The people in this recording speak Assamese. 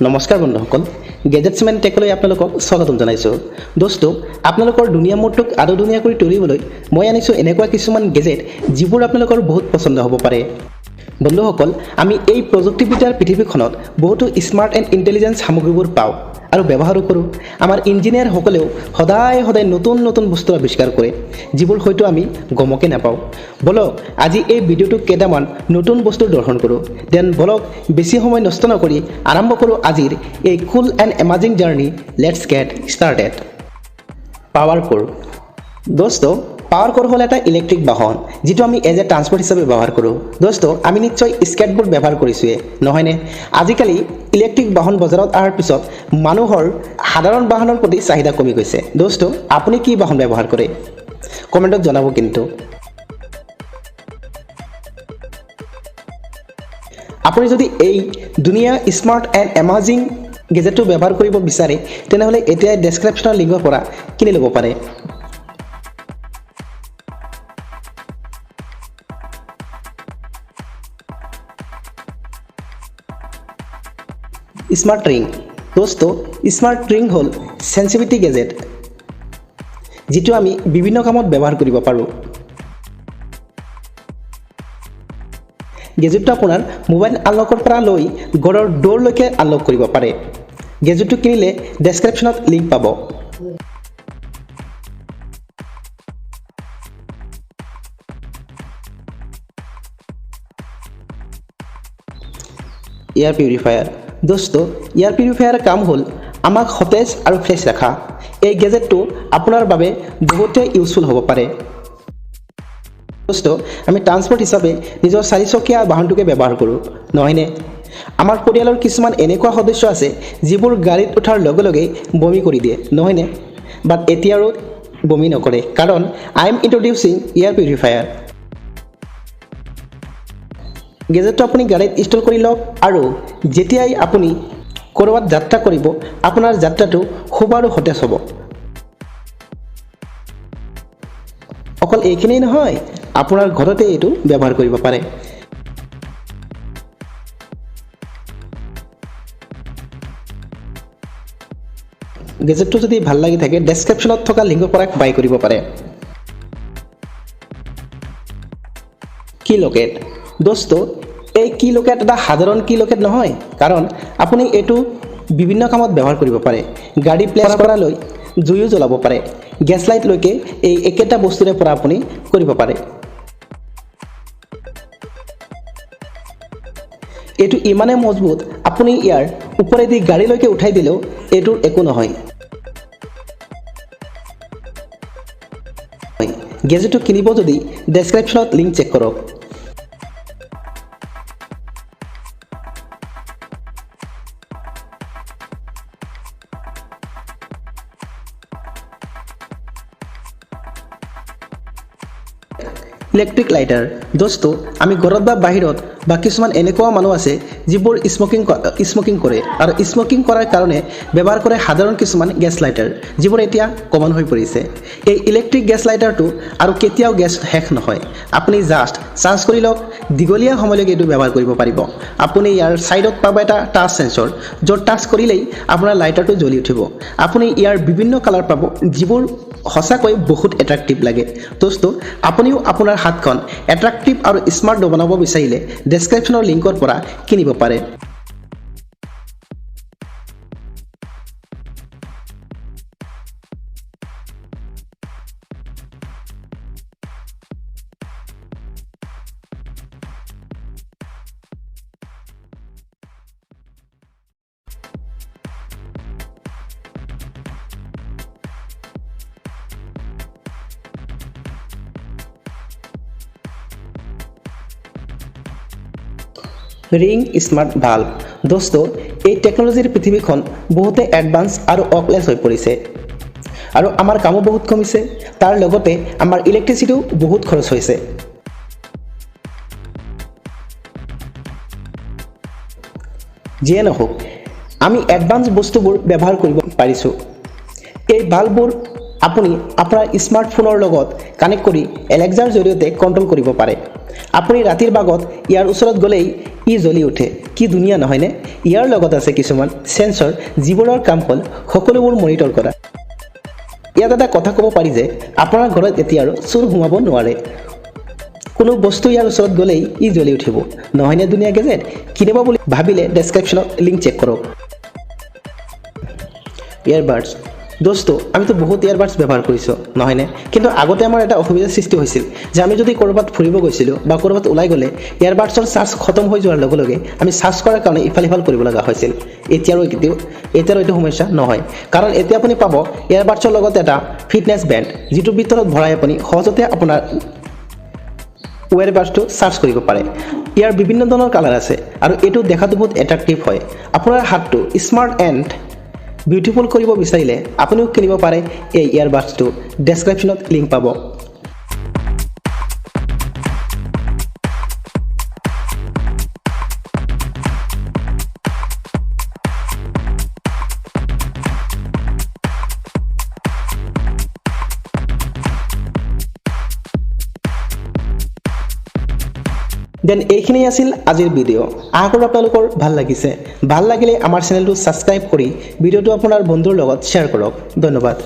নমস্কাৰ বন্ধুসকল, গেজেটছমেণ্টেকলৈ আপোনালোকক স্বাগতম জনাইছোঁ। দোস্ত, আপোনালোকৰ দুনিয়া মোডটোক আৰু ধুনীয়া কৰি তুলিবলৈ মই আনিছোঁ এনেকুৱা কিছুমান গেজেট যিবোৰ আপোনালোকৰ বহুত পচন্দ হ'ব পাৰে। বন্ধুসকল, আমি এই প্ৰযুক্তিবিদ্যাৰ পৃথিৱীখনত বহুতো স্মাৰ্ট এণ্ড ইণ্টেলিজেন্ট সামগ্ৰীবোৰ পাওঁ আৰু ব্যৱহাৰো কৰোঁ। আমাৰ ইঞ্জিনিয়াৰসকলেও সদায় নতুন নতুন বস্তু আৱিষ্কাৰ কৰে, যিবোৰ হয়তো আমি গমকে নাপাওঁ। বলক আজি এই ভিডিঅ'টোত কেইটামান নতুন বস্তুৰ দৰ্শন কৰোঁ। দেন বলক বেছি সময় নষ্ট নকৰি আৰম্ভ কৰোঁ আজিৰ এই cool and amazing journey. Let's get started. Power কৰ। দোস্ত, পাৱাৰ কৰ হ'ল এটা ইলেক্ট্ৰিক বাহন যিটো আমি এজ এ ট্ৰান্সপৰ্ট হিচাপে ব্যৱহাৰ কৰোঁ। দোস্ত, আমি নিশ্চয় স্কেটবোৰ্ড ব্যৱহাৰ কৰিছোঁৱে, নহয়নে? আজিকালি ইলেক্ট্ৰিক বাহন বজাৰত অহাৰ পিছত মানুহৰ সাধাৰণ বাহনৰ প্ৰতি চাহিদা কমি গৈছে। দোস্ত, আপুনি কি বাহন ব্যৱহাৰ কৰে? কমেণ্টত জনাব। কিন্তু আপুনি যদি এই ধুনীয়া স্মাৰ্ট এণ্ড এমাজিং গেজেটটো ব্যৱহাৰ কৰিব বিচাৰে তেনেহ'লে এতিয়াই ডেছক্ৰিপশ্যনৰ লিংকৰ পৰা কিনি ল'ব পাৰে। Smart ring. দোস্ত, স্মাৰ্ট ৰিং হ'ল চেন্সিটিভিটি গেজেট যিটো আমি বিভিন্ন কামত ব্যৱহাৰ কৰিব পাৰোঁ। গেজেটটো আপোনাৰ মোবাইল আনলকৰ পৰা লৈ ঘৰৰ ডোৰলৈকে আনলক কৰিব পাৰে। গেজেটটো কিনিলে ডেছক্ৰিপশ্যনত লিংক পাব। Air purifier. দোস্ত, এয়াৰ পিউৰিফায়াৰৰ কাম হ'ল আমাক সতেজ আৰু ফ্ৰেছ ৰখা। এই গেজেটটো আপোনাৰ বাবে বহুতেই ইউজফুল হ'ব পাৰে। দোস্ত, আমি ট্ৰান্সপৰ্ট হিচাপে নিজৰ চাৰিচকীয়া বাহনটোকে ব্যৱহাৰ কৰোঁ, নহয়নে? আমাৰ পৰিয়ালৰ কিছুমান এনেকুৱা সদস্য আছে যিবোৰ গাড়ীত উঠাৰ লগে লগেই বমি কৰি দিয়ে, নহয়নে? বাট এতিয়া আৰু বমি নকৰে, কাৰণ আই এম ইণ্ট্ৰডিউচিং এয়াৰ পিউৰিফায়াৰ। গেজেটটো আপুনি গাড়ীত ইনষ্টল কৰি লওক আৰু যেতিয়াই আপুনি ক'ৰবাত যাত্ৰা কৰিব আপোনাৰ যাত্ৰাটো খুব আৰু সতেজ হ'ব। অকল এইখিনিই নহয়, আপোনাৰ ঘৰতে এইটো ব্যৱহাৰ কৰিব পাৰে। গেজেটটো যদি ভাল লাগি থাকে ডেছক্ৰিপশ্যনত থকা লিংকৰ পৰা বাই কৰিব পাৰে। কি লকেট। দোস্ত, এই কি লকেট এটা সাধাৰণ কি লকেট নহয়, কাৰণ আপুনি এইটো বিভিন্ন কামত ব্যৱহাৰ কৰিব পাৰে। গাড়ী প্লেচ কৰালৈ জুইও জ্বলাব পাৰে, গেছ লাইটলৈকে এই একেটা বস্তুৰে পৰা আপুনি কৰিব পাৰে। এইটো ইমানে মজবুত, আপুনি ইয়াৰ ওপৰেদি গাড়ীলৈকে উঠাই দিলেও এইটোৰ একো নহয়। গেজেটটো কিনিব যদি ডেছক্ৰিপশ্যনত লিংক চেক কৰক। Electric lighter. দোস্ত, আমি ঘৰত বা বাহিৰত বা কিছুমান এনেকুৱা মানুহ আছে যিবোৰ স্মকিং কৰে আৰু স্মকিং কৰাৰ কাৰণে ব্যৱহাৰ কৰে সাধাৰণ কিছুমান গেছ লাইটাৰ, যিবোৰ এতিয়া কমন হৈ পৰিছে। এই ইলেক্ট্ৰিক গেছ লাইটাৰটো আৰু কেতিয়াও গেছ শেষ নহয়। আপুনি জাষ্ট চাৰ্জ কৰি লওক, দীঘলীয়া সময়লৈকে এইটো ব্যৱহাৰ কৰিব পাৰিব। আপুনি ইয়াৰ ছাইডত পাব এটা টাচ সেন্সৰ, য'ত টাচ কৰিলেই আপোনাৰ লাইটাৰটো জ্বলি উঠিব। আপুনি ইয়াৰ বিভিন্ন কালাৰ পাব যিবোৰ সঁচাকৈ বহুত এট্ৰেক্টিভ লাগে। দোস্ত, আপুনিও আপোনাৰ হাতখন এট্ৰেক্টিভ আৰু স্মাৰ্ট বনাব বিচাৰিলে ডেছক্ৰিপশ্যনৰ লিংকৰ পৰা কিনিব পাৰে। Ring smart valve. দোস্ত, এই টেকন'লজিৰ পৃথিৱীখন বহুতে এডভান্স আৰু অকলেছ হৈ পৰিছে আৰু আমাৰ কামো বহুত কমিছে। তাৰ লগতে আমাৰ ইলেক্ট্ৰিচিটিও বহুত খৰচ হৈছে। যিয়ে নহওক, আমি এডভান্স বস্তুবোৰ ব্যৱহাৰ কৰিব পাৰিছোঁ। এই বাল্ববোৰ আপুনি আপোনাৰ স্মাৰ্টফোনৰ লগত কানেক্ট কৰি এলেক্সাৰ জৰিয়তে কণ্ট্ৰল কৰিব পাৰে। আপুনি ৰাতিৰ ভাগত ইয়াৰ ওচৰত গ'লেই ই জ্বলি উঠে। কি ধুনীয়া নহয়নে? ইয়াৰ লগত আছে কিছুমান সেন্সৰ যিবোৰৰ কাম হ'ল সকলোবোৰ মনিটৰ কৰা। ইয়াত এটা কথা ক'ব পাৰি যে আপোনাৰ ঘৰত এতিয়া আৰু চোৰ সোমাব নোৱাৰে। কোনো বস্তু ইয়াৰ ওচৰত গ'লেই ই জ্বলি উঠিব। নহয়নে ধুনীয়া গেজেট? কিনিব বুলি ভাবিলে ডেছক্ৰিপশ্যনত লিংক চেক কৰক। ইয়াৰবাডছ দোস্ত, আমিতো বহুত ইয়াৰবাডছ ব্যৱহাৰ কৰিছোঁ নহয়নে? কিন্তু আগতে আমাৰ এটা অসুবিধাৰ সৃষ্টি হৈছিল যে আমি যদি ক'ৰবাত ফুৰিব গৈছিলোঁ বা ক'ৰবাত ওলাই গ'লে ইয়াৰবাডছৰ চাৰ্জ খতম হৈ যোৱাৰ লগে লগে আমি চাৰ্জ কৰাৰ কাৰণে ইফাল সিফাল কৰিব লগা হৈছিল। এতিয়াৰো এইটো সমস্যা নহয়, কাৰণ এতিয়া আপুনি পাব ইয়াৰবাডছৰ লগত এটা ফিটনেছ বেণ্ড, যিটোৰ ভিতৰত ভৰাই আপুনি সহজতে আপোনাৰ ইয়াৰবাডছটো চাৰ্জ কৰিব পাৰে। ইয়াৰ বিভিন্ন ধৰণৰ কালাৰ আছে আৰু এইটো দেখাটো বহুত এট্ৰেক্টিভ হয়। আপোনাৰ হাতটো স্মাৰ্ট এণ্ড বিউটিফুল কৰিব বিচাৰিলে আপুনিও কিনিব পাৰে এই ইয়াৰবাডছটো। ডেছক্ৰিপশ্যনত লিংক পাব। দেন এইখিনি আছিল আজিৰ ভিডিঅ'। আশা কৰোঁ আপোনালোকৰ ভাল লাগিছে। ভাল লাগিলে আমাৰ চেনেলটো ছাবস্ক্ৰাইব কৰি ভিডিঅ'টো আপোনাৰ বন্ধুৰ লগত শ্বেয়াৰ কৰক। ধন্যবাদ।